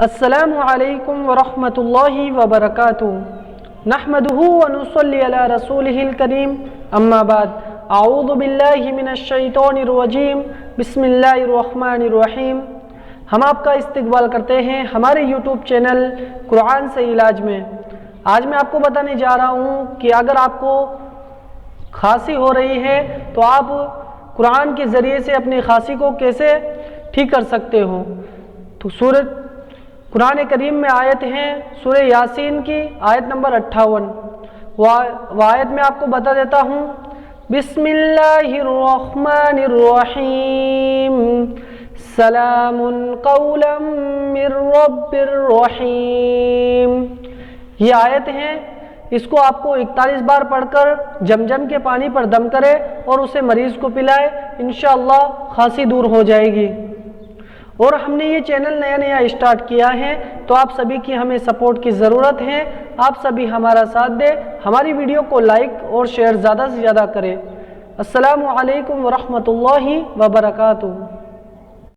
السلام علیکم ورحمۃ اللہ وبرکاتہ نحمدہ ونصلی علی رسولہ الکریم اما بعد اعوذ باللہ من الشیطان الرجیم بسم اللہ الرحمن الرحیم۔ ہم آپ کا استقبال کرتے ہیں ہمارے یوٹیوب چینل قرآن سے علاج میں۔ آج میں آپ کو بتانے جا رہا ہوں کہ اگر آپ کو کھانسی ہو رہی ہے تو آپ قرآن کے ذریعے سے اپنی کھانسی کو کیسے ٹھیک کر سکتے ہو۔ تو قرآن کریم میں آیت ہیں سورہ یاسین کی آیت نمبر 58، وہ آیت میں آپ کو بتا دیتا ہوں۔ بسم اللہ الرحمن الرحیم، سلام قولا من رب الرحیم۔ یہ آیت ہے، اس کو آپ کو 41 بار پڑھ کر جم کے پانی پر دم کرے اور اسے مریض کو پلائے، انشاءاللہ کھانسی دور ہو جائے گی۔ اور ہم نے یہ چینل نیا اسٹارٹ کیا ہے تو آپ سبھی کی ہمیں سپورٹ کی ضرورت ہے۔ آپ سبھی ہمارا ساتھ دیں، ہماری ویڈیو کو لائک اور شیئر زیادہ سے زیادہ کریں۔ السلام علیکم ورحمۃ اللہ وبرکاتہ۔